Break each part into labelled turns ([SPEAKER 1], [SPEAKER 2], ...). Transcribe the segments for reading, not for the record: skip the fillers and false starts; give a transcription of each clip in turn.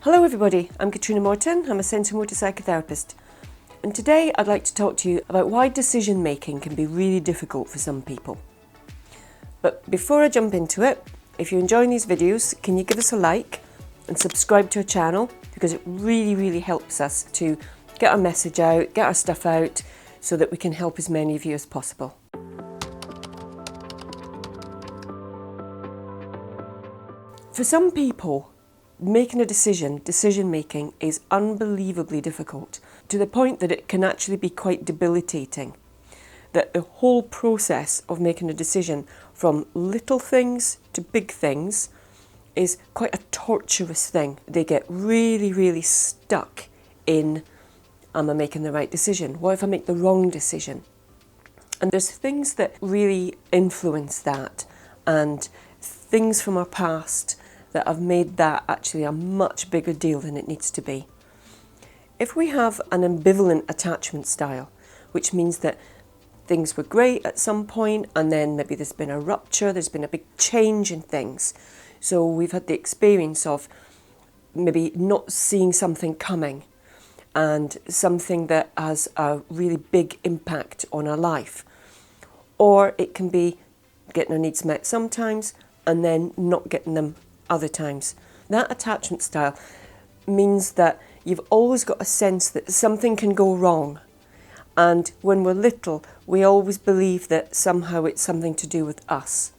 [SPEAKER 1] Hello everybody, I'm Catriona Morten, I'm a sensomotor psychotherapist, and today I'd like to talk to you about why decision making can be really difficult for some people. But before I jump into it, if you're enjoying these videos, can you give us a like and subscribe to our channel, because it really helps us to get our message out, get our stuff out, so that we can help as many of you as possible. For some people, making a decision making is unbelievably difficult, to the point that it can actually be quite debilitating. That the whole process of making a decision, from little things to big things, is quite a torturous thing. They get really stuck in, am I making the right decision? What if I make the wrong decision? And there's things that really influence that, and things from our past that have made that actually a much bigger deal than it needs to be. If we have an ambivalent attachment style, which means that things were great at some point and then maybe there's been a rupture, there's been a big change in things. So we've had the experience of maybe not seeing something coming, and something that has a really big impact on our life. Or it can be getting our needs met sometimes and then not getting them other times. That attachment style means that you've always got a sense that something can go wrong. And when we're little, we always believe that somehow it's something to do with us.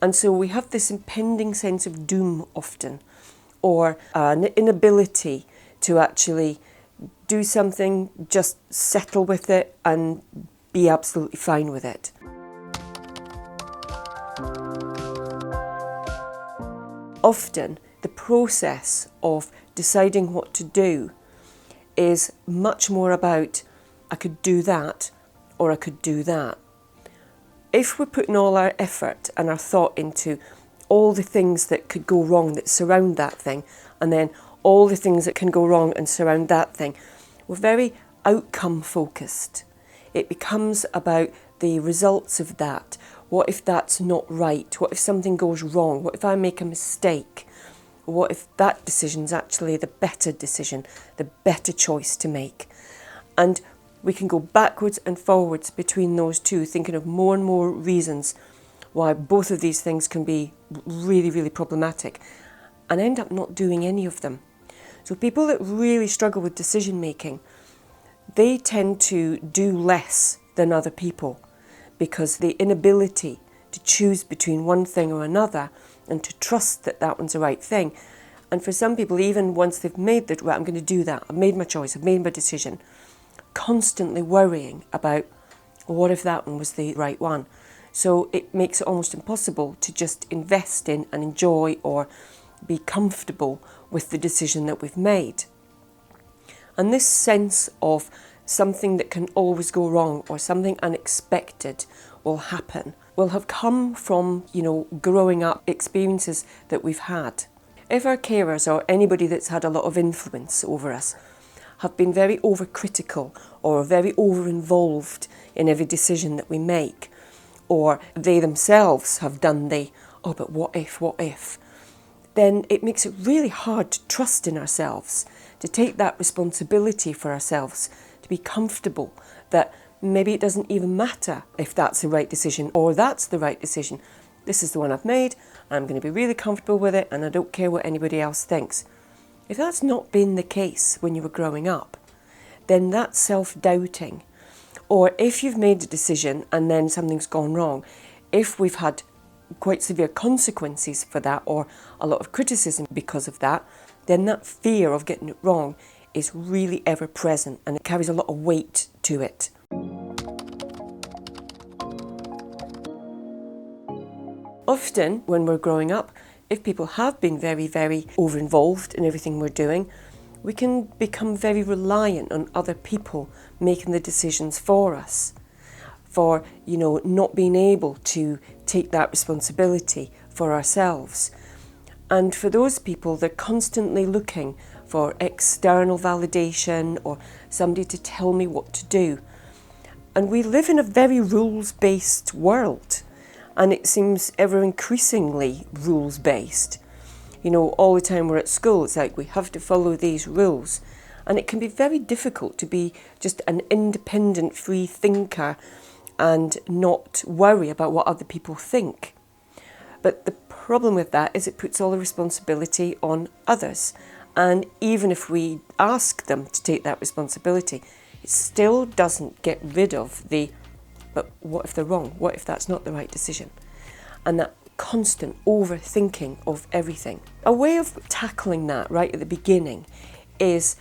[SPEAKER 1] And so we have this impending sense of doom often, or an inability to actually do something, just settle with it and be absolutely fine with it. Often, the process of deciding what to do is much more about, I could do that, or I could do that. If we're putting all our effort and our thought into all the things that could go wrong that surround that thing, and then all the things that can go wrong and surround that thing, we're very outcome focused. It becomes about the results of that. What if that's not right? What if something goes wrong? What if I make a mistake? What if that decision's actually the better decision, the better choice to make? And we can go backwards and forwards between those two, thinking of more and more reasons why both of these things can be really problematic, and end up not doing any of them. So people that really struggle with decision making, they tend to do less than other people, because the inability to choose between one thing or another and to trust that that one's the right thing. And for some people, even once they've made that, right, I'm going to do that, I've made my choice, I've made my decision, constantly worrying about, what if that one was the right one? So it makes it almost impossible to just invest in and enjoy or be comfortable with the decision that we've made. And this sense of something that can always go wrong, or something unexpected will happen, will have come from, growing up experiences that we've had. If our carers or anybody that's had a lot of influence over us have been very overcritical or very over-involved in every decision that we make, or they themselves have done but what if, then it makes it really hard to trust in ourselves, to take that responsibility for ourselves, to be comfortable that maybe it doesn't even matter if that's the right decision or that's the right decision. This is the one I've made, I'm going to be really comfortable with it, and I don't care what anybody else thinks. If that's not been the case when you were growing up, then that's self-doubting. Or if you've made a decision and then something's gone wrong, if we've had quite severe consequences for that, or a lot of criticism because of that, then that fear of getting it wrong is really ever present, and it carries a lot of weight to it. Often when we're growing up, if people have been very over-involved in everything we're doing, we can become very reliant on other people making the decisions for us, for not being able to take that responsibility for ourselves. And for those people, they're constantly looking for external validation or somebody to tell me what to do. And we live in a very rules-based world, and it seems ever increasingly rules-based. You know, all the time we're at school, it's like we have to follow these rules. And it can be very difficult to be just an independent, free thinker and not worry about what other people think. But the problem with that is it puts all the responsibility on others. And even if we ask them to take that responsibility, it still doesn't get rid of the, but what if they're wrong? What if that's not the right decision? And that constant overthinking of everything. A way of tackling that right at the beginning is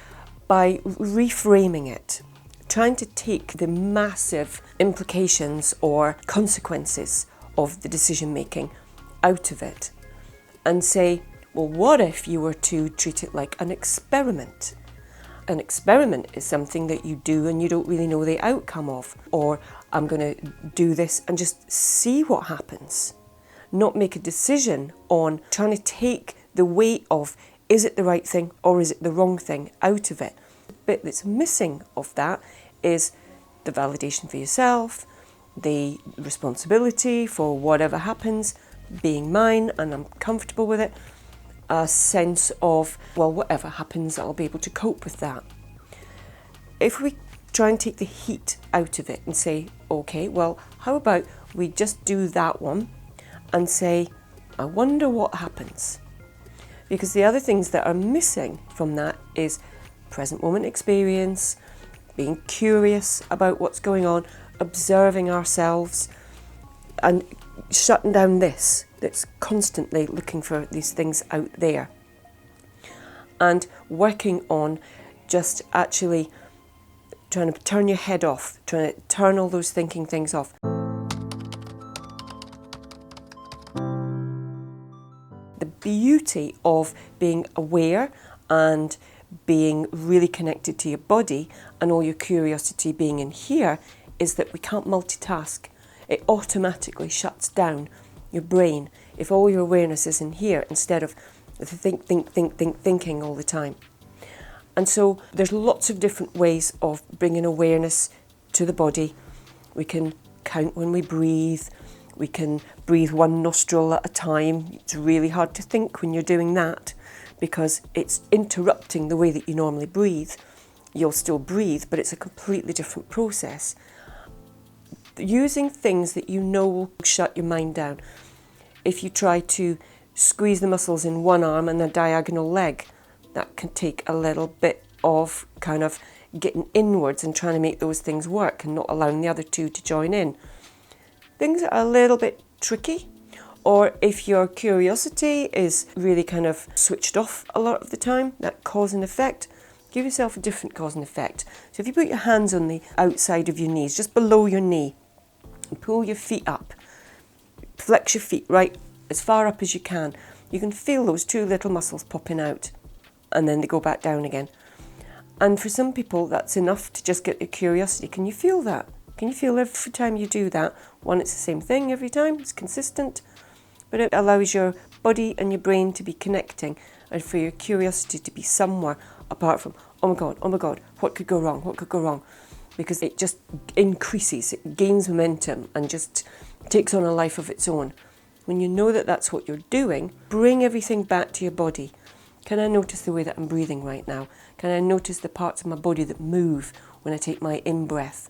[SPEAKER 1] by reframing it, trying to take the massive implications or consequences of the decision making out of it and say, well, what if you were to treat it like an experiment? An experiment is something that you do and you don't really know the outcome of. Or I'm going to do this and just see what happens. Not make a decision on trying to take the weight of, is it the right thing or is it the wrong thing out of it? The bit that's missing of that is the validation for yourself, the responsibility for whatever happens being mine and I'm comfortable with it, a sense of, well, whatever happens, I'll be able to cope with that. If we try and take the heat out of it and say, okay, well, how about we just do that one and say, I wonder what happens. Because the other things that are missing from that is present moment experience, being curious about what's going on, observing ourselves, and shutting down this that's constantly looking for these things out there. And working on just actually trying to turn your head off, trying to turn all those thinking things off. The beauty of being aware and being really connected to your body and all your curiosity being in here is that we can't multitask. It automatically shuts down your brain if all your awareness is in here instead of thinking all the time. And so there's lots of different ways of bringing awareness to the body. We can count when we breathe. We can breathe one nostril at a time. It's really hard to think when you're doing that because it's interrupting the way that you normally breathe. You'll still breathe, but it's a completely different process. Using things that you know will shut your mind down. If you try to squeeze the muscles in one arm and a diagonal leg, that can take a little bit of kind of getting inwards and trying to make those things work and not allowing the other two to join in. Things that are a little bit tricky, or if your curiosity is really kind of switched off a lot of the time, that cause and effect, give yourself a different cause and effect. So if you put your hands on the outside of your knees, just below your knee, and pull your feet up, flex your feet right as far up as you can can feel those two little muscles popping out and then they go back down again. And for some people that's enough to just get your curiosity. Can you feel that? Can you feel every time you do that? One, it's the same thing every time, it's consistent, but it allows your body and your brain to be connecting and for your curiosity to be somewhere apart from, oh my God, what could go wrong? Because it just increases, it gains momentum and just takes on a life of its own. When you know that that's what you're doing, bring everything back to your body. Can I notice the way that I'm breathing right now? Can I notice the parts of my body that move when I take my in-breath?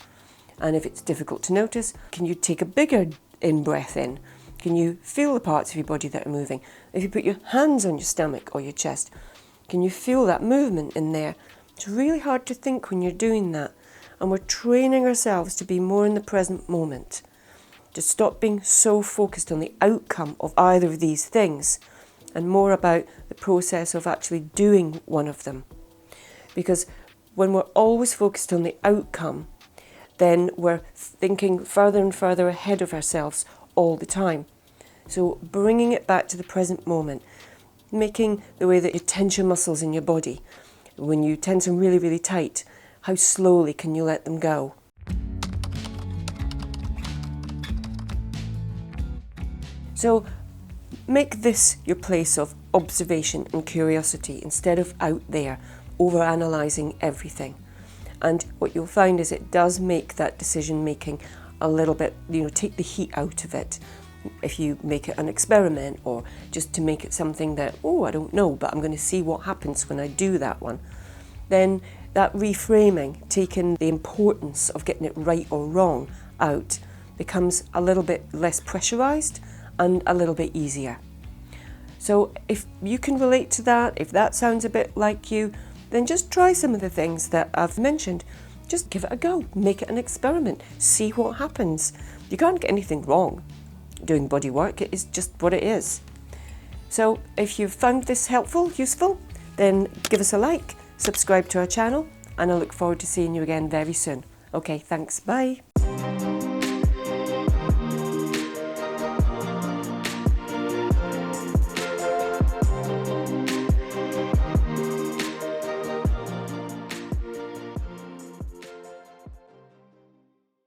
[SPEAKER 1] And if it's difficult to notice, can you take a bigger in-breath in? Can you feel the parts of your body that are moving? If you put your hands on your stomach or your chest, can you feel that movement in there? It's really hard to think when you're doing that. And we're training ourselves to be more in the present moment, to stop being so focused on the outcome of either of these things and more about the process of actually doing one of them. Because when we're always focused on the outcome, then we're thinking further and further ahead of ourselves all the time. So bringing it back to the present moment, making the way that you tense your muscles in your body. When you tense them really, really tight, how slowly can you let them go? So make this your place of observation and curiosity instead of out there over-analysing everything. And what you'll find is it does make that decision making a little bit, take the heat out of it if you make it an experiment, or just to make it something that, oh, I don't know, but I'm going to see what happens when I do that one, then that reframing, taking the importance of getting it right or wrong out, becomes a little bit less pressurised and a little bit easier. So if you can relate to that, if that sounds a bit like you, then just try some of the things that I've mentioned. Just give it a go, make it an experiment, see what happens. You can't get anything wrong doing body work, it is just what it is. So if you've found this helpful, useful, then give us a like, subscribe to our channel, and I look forward to seeing you again very soon. Okay, thanks, bye.